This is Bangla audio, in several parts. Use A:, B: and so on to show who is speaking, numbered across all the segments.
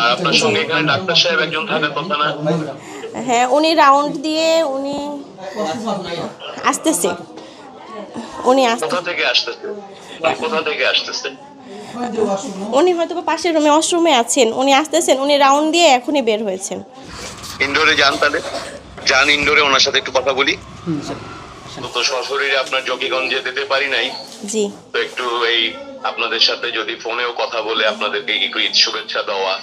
A: আর আপনার সঙ্গে এখানে ডাক্তার সাহেব একজন থাকার কথা না?
B: হ্যাঁ, উনি রাউন্ড দিয়ে উনি আসতেছে।
A: কোথা থেকে আসতেছে? কোথা থেকে আসতেছে?
B: উনি হয়তো বা পাশের রুমে ওয়াশরুমে আছেন, উনি আসতেছেন, উনি রাউন্ড দিয়ে এখনই বের হয়েছেন।
A: ইনডোরে যান তাহলে, যান ইনডোরে, ওনার সাথে একটু কথা বলি। তো সশরীরে আপনার জকিগঞ্জে যেতে পারি নাই,
B: জি
A: তো একটু এই আপনাদের সাথে যদি ফোনেও কথা বলে আপনাদেরকে একটু ঈদ শুভেচ্ছা দেওয়া।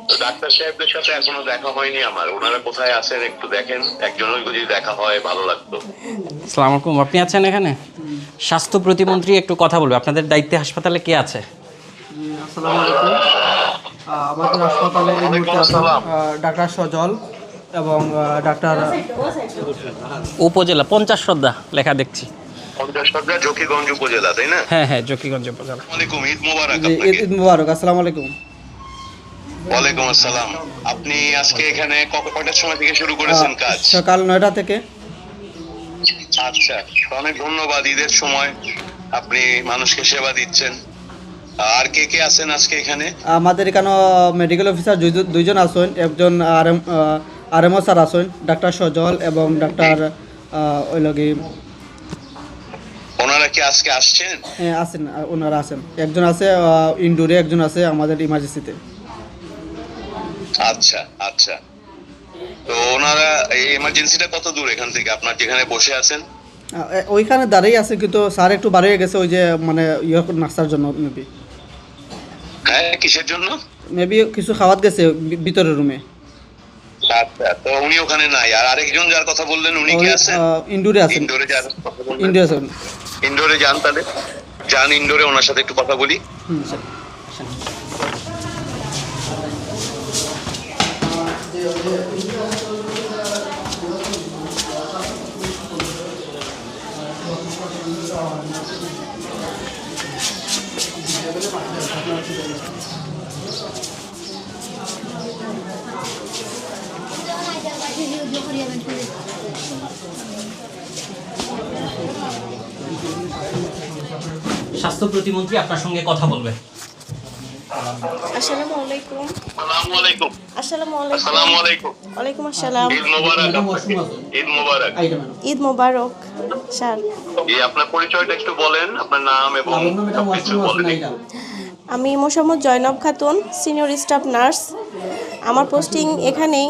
A: তো ডাক্তার সাহেবদের সাথে এখনো দেখা হয়নি আমার, ওনারা কোথায় আছেন একটু দেখেন, একজনের যদি দেখা হয় ভালো লাগতো।
C: আসসালামু আলাইকুম, আপনি আছেন এখানে? স্বাস্থ্য প্রতিমন্ত্রী একটু কথা বলবে, আপনাদের দায়িত্বে হাসপাতালে কে আছে?
D: আসসালামু আলাইকুম। আমাদের হাসপাতালে এই মুহূর্তে আছেন ডাক্তার সজল এবং ডাক্তার
C: উপজেলা 50 শ্রদ্ধা লেখা দেখছি।
A: 50 জকিগঞ্জ উপজেলা, তাই না?
C: হ্যাঁ হ্যাঁ, জকিগঞ্জ উপজেলা।
A: ওয়ালাইকুম, ঈদ মোবারক
D: জি,
A: আপনাকে।
D: ঈদ মুবারক। আসসালামু আলাইকুম।
A: ওয়ালাইকুম আসসালাম। আপনি আজকে এখানে কয়টার সময় থেকে শুরু করেছেন কাজ?
D: সকাল 9টা থেকে।
A: আচ্ছা, অনেক ধন্যবাদ। ঈদের সময় আপনি মানুষকে সেবা দিচ্ছেন। আর কে কে আছেন আজকে এখানে?
D: আমাদের এখানে মেডিকেল অফিসার দুইজন আছেন, একজন আরএমও স্যার আছেন, ডাক্তার সজল এবং ডাক্তার ওই লগে
A: ওনারা কি আজকে আসছেন?
D: আছেন, ওনারা আছেন। একজন আছে ইনডোরে, একজন আছে আমাদের ইমার্জেন্সিতে।
A: আচ্ছা আচ্ছা। তো ওনারা এই এমার্জেন্সিটা কত দূর এখান থেকে, আপনার যেখানে বসে আছেন?
D: ওইখানে দাঁড়িয়ে আছে, কিন্তু স্যার একটু বাড়িয়ে গেছে, ওই যে মানে নাস্তার জন্য
A: হ্যাঁ, কিসের জন্য?
D: মেবি কিছু খাওয়াত গেছে ভিতরের রুমে।
A: আচ্ছা, তো উনি ওখানে নাই। আর আরেকজন যার কথা বললেন উনি কি আছেন?
D: ইনডোরে আছেন।
A: ইনডোরে যার কথা বললেন,
D: ইনডোরে আছেন।
A: ইনডোরে যান তাহলে, যান ইনডোরে, ওনার সাথে একটু কথা বলি।
C: স্বাস্থ্য প্রতিমন্ত্রী আপনার সঙ্গে কথা বলবে।
B: আসসালামু আলাইকুম।
A: আসসালামু আলাইকুম।
B: আসসালামু আলাইকুম।
A: আসসালামু আলাইকুম।
B: ওয়ালাইকুম আসসালাম।
A: ঈদ মোবারক আপনাকে। ঈদ মোবারক।
B: ঈদ মোবারক স্যার।
A: আপনার পরিচয়টা একটু বলেন, আপনার নাম এবং সবকিছু বলেন।
B: আমি Mosammat Zainab Khatun, senior staff nurse. আমার পোস্টিং এখানেই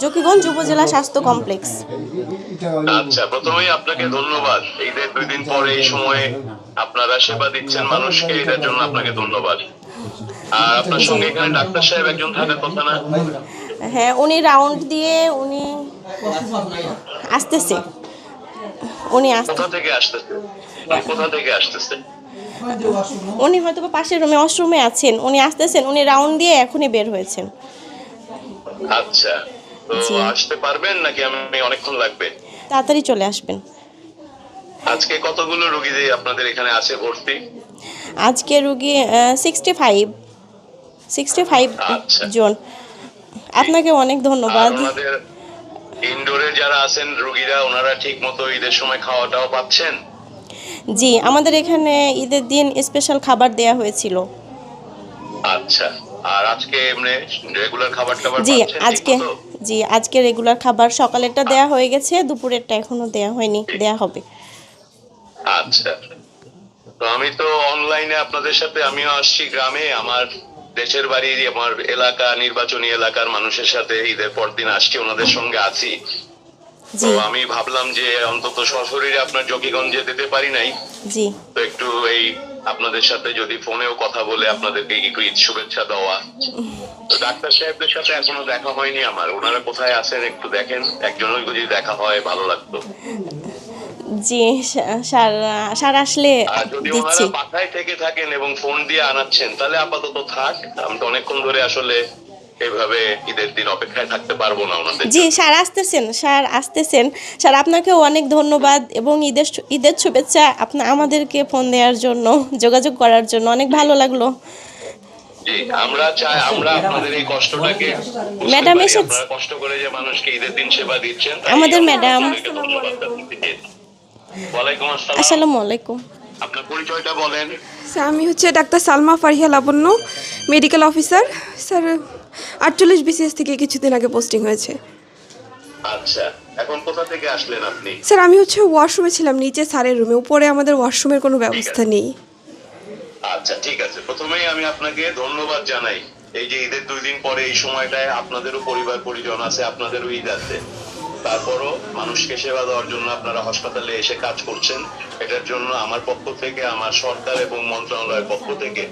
B: জকিগঞ্জ উপজেলা স্বাস্থ্য কমপ্লেক্স।
A: আচ্ছা, প্রথমেই আপনাকে ধন্যবাদ। ঈদের 2 দিন পরে এই সময়ে আপনারা সেবা দিচ্ছেন মানুষকে, এটার জন্য আপনাকে ধন্যবাদ। আর আপনার সঙ্গে এখানে ডাক্তার সাহেব একজন থাকার কথা না?
B: হ্যাঁ, উনি রাউন্ড দিয়ে উনি আসতেছে।
A: কোথা থেকে আসতেছে? কোথা থেকে আসতেছে?
B: উনি হয়তো বা পাশের রুমে ওয়াশরুমে আছেন, উনি আসতেছেন, উনি রাউন্ড দিয়ে এখনই বের হয়েছেন।
A: আচ্ছা, তো
B: জি।
A: আসতে পারবেন নাকি আমি অনেকক্ষণ লাগবে?
B: তাড়াতাড়ি চলে আসবেন।
A: আজকে কতগুলো রোগী আপনাদের এখানে আছে ভর্তি?
B: আজকে রুগী 65
A: আচ্ছা।
B: জন। আপনাকে অনেক ধন্যবাদ।
A: আর ওনাদের ইনডোরে যারা আছেন রোগীরা, ওনারা ঠিক মতো ঈদের সময় খাওয়াটাও পাচ্ছেন?
B: জি, আমাদের এখানে ঈদের দিন স্পেশাল খাবার দেয়া হয়েছিল।
A: আচ্ছা, আর আজকে এমনি রেগুলার খাবার টাবার
B: জি
A: পাচ্ছেন
B: আজকে
A: ঠিকমতো?
B: আজকে রেগুলার খাবার সকালেরটা দেয়া হয়ে গেছে, দুপুরেরটা এখনো দেয়া হয়নি, দেয়া হবে।
A: আচ্ছা, তো আমি তো অনলাইনে আপনাদের সাথে, আমিও আসছি গ্রামে, আমার দেশের বাড়ি, আমার এলাকা, নির্বাচনী এলাকার মানুষের সাথে ঈদের পর দিন আসছি, ওনাদের সঙ্গে আছি। তো
B: জি
A: আমি ভাবলাম যে অন্তত সশরীরে আপনার জকিগঞ্জে যেতে পারি নাই,
B: জি
A: তো একটু এই আপনাদের সাথে যদি ফোনেও কথা বলে আপনাদেরকে একটু ঈদ শুভেচ্ছা দেওয়া। তো ডাক্তার সাহেবদের সাথে এখনো দেখা হয়নি আমার, ওনারা কোথায় আছেন একটু দেখেন, একজনের যদি দেখা হয় ভালো লাগতো।
B: জি স্যার আসলে
A: আর যদি
B: দিচ্ছি।
A: ওনারা বাসায় থেকে থাকেন এবং ফোন দিয়ে আনাচ্ছেন তাহলে আপাতত থাক, আমি তো অনেকক্ষণ ধরে আসলে এভাবে ঈদের দিন অপেক্ষায় থাকতে পারবো না ওনাদের।
B: জি স্যার আসতেছেন। স্যার আপনাকেও অনেক ধন্যবাদ এবং ঈদের শুভেচ্ছা আমাদেরকে ফোন দেওয়ার জন্য, যোগাযোগ করার জন্য অনেক ভালো লাগলো।
A: জি, আমরা চাই আমরা আপনাদের এই কষ্টটাকে বুঝতে
B: ম্যাডাম
A: পারি,
B: এসেছে।
A: আপনারা কষ্ট করে যে মানুষকে ঈদের দিন সেবা দিচ্ছেন, তাই
B: আমাদের
A: আমরা
B: ম্যাডাম।
A: আপনাদেরকে ধন্যবাদ জানাচ্ছি। ওয়ালাইকুম আসসালাম।
B: আসসালামু আলাইকুম।
A: আপনার পরিচয়টা বলেন।
E: আমি হচ্ছে ডাক্তার সালমা ফারিয়া লাবণ্য, মেডিকেল অফিসার স্যার 48 বিসিএস থেকে কিছুদিন আগে পোস্টিং হয়েছে।
A: আচ্ছা, এখন কোথা থেকে আসলেন আপনি?
E: স্যার আমি হচ্ছে ওয়াশরুমে ছিলাম, নিচে স্যারের রুমে, উপরে আমাদের ওয়াশরুমের কোনো ব্যবস্থা নেই।
A: আচ্ছা, ঠিক আছে। প্রথমেই আমি আপনাকে ধন্যবাদ জানাই, এই যে ঈদের 2 দিন পরে এই সময়টায় আপনাদেরও পরিবার পরিজন আছে, আপনাদেরও ঈদ আছে, তারপরও মানুষকে সেবা দেওয়ার জন্য আপনারা হাসপাতালে এসে কাজ করছেন। এটার জন্য আমার পক্ষ থেকে, আমার সরকার এবং মন্ত্রণালয়ের পক্ষ থেকে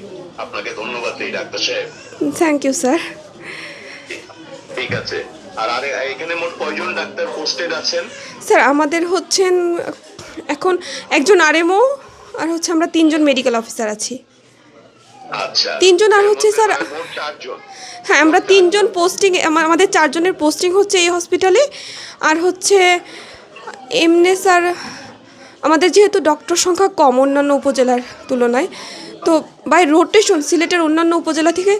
A: আপনাকে ধন্যবাদ দিই ডাক্তার সাহেব।
E: Thank you sir.
A: ঠিক আছে। আর এখানে মোট কয়জন ডাক্তার পোস্টেড আছেন?
E: স্যার আমাদের হচ্ছেন এখন একজন আরএমও, আর হচ্ছে আমরা 3 জন মেডিকেল অফিসার আছি।
A: আচ্ছা,
E: 3 জন আর হচ্ছে স্যার,
A: মোট 4 জন।
E: হ্যাঁ আমরা 3 জন পোস্টিং, আমাদের 4 জনের পোস্টিং হচ্ছে এই হসপিটালে। আর হচ্ছে এমনি স্যার আমাদের যেহেতু ডক্টর সংখ্যা কম অন্যান্য উপজেলার তুলনায়, তো বাই রোটেশন সিলেটের অন্যান্য উপজেলা থেকে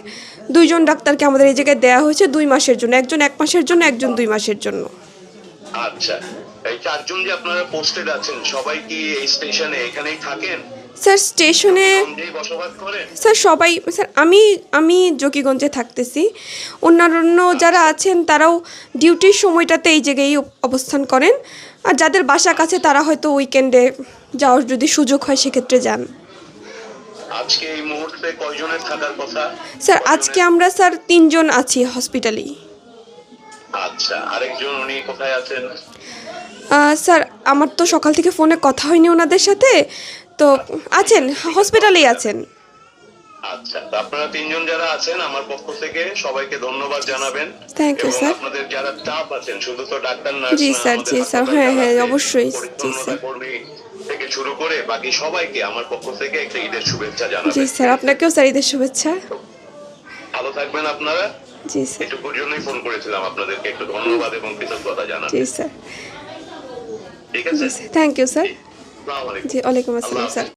E: 2 জন ডাক্তারকে আমাদের এই জায়গায় দেওয়া হয়েছে 2 মাসের জন্য, একজন 1 মাসের জন্য, একজন 2 মাসের জন্য।
A: আচ্ছা, এই 4 জন যে আপনারা পোস্টেড আছেন সবাই কি এই স্টেশনে এখানেই থাকেন?
E: স্যার স্টেশনে
A: সঙ্গেই বসবাস করেন?
E: স্যার সবাই, স্যার আমি জকিগঞ্জে থাকতেছি, অন্যান্য যারা আছেন তারাও ডিউটির সময়টাতে এই জায়গায় অবস্থান করেন, আর যাদের বাসা কাছে তারা হয়তো উইকেন্ডে যাওয়ার যদি সুযোগ হয় সেক্ষেত্রে যান।
A: আজকে এই মুহূর্তে কয়জনের থাকার কথা?
E: স্যার আজকে আমরা স্যার 3 জন আছি হসপিটালেই।
A: আচ্ছা, আরেকজন উনি কোথায় আছেন?
E: স্যার আমার তো সকাল থেকে ফোনে কথা হয়নি ওনাদের সাথে, তো আছেন হসপিটালেই আছেন।
A: আচ্ছা, তো আপনারা 3 জন যারা আছেন আমার পক্ষ থেকে সবাইকে ধন্যবাদ জানাবেন।
E: Thank you,
A: এবং
E: sir.
A: আপনাদের যারা স্টাফ আছেন, শুধু তো ডাক্তার নার্স
E: জি
A: না,
E: স্যার,
A: আমাদের
E: জি স্যার,
A: হাসপাতালে
E: হ্যাঁ
A: যারা
E: হ্যাঁ
A: আছে,
E: অবশ্যই, জি
A: পরিচ্ছন্নতা
E: স্যার,
A: কর্মী থেকে শুরু করে বাকি সবাইকে আমার পক্ষ থেকে একটা ঈদের শুভেচ্ছা
E: জি
A: জানাবেন।
E: স্যার আপনাকেও স্যার ঈদের শুভেচ্ছা।
A: ভালো থাকবেন আপনারা।
E: জি স্যার,
A: এটুকুর জন্যই ফোন করেছিলাম, আপনাদেরকে একটু ধন্যবাদ এবং কৃতজ্ঞতা জানাতে।
E: জি স্যার,
A: ঠিক আছে,
E: জি স্যার, থ্যাংক ইউ স্যার।
A: আসসালামু আলাইকুম।
E: জি ওয়ালাইকুম
A: আল্লাহ
E: আসসালাম
A: হাফেজ।
E: স্যার।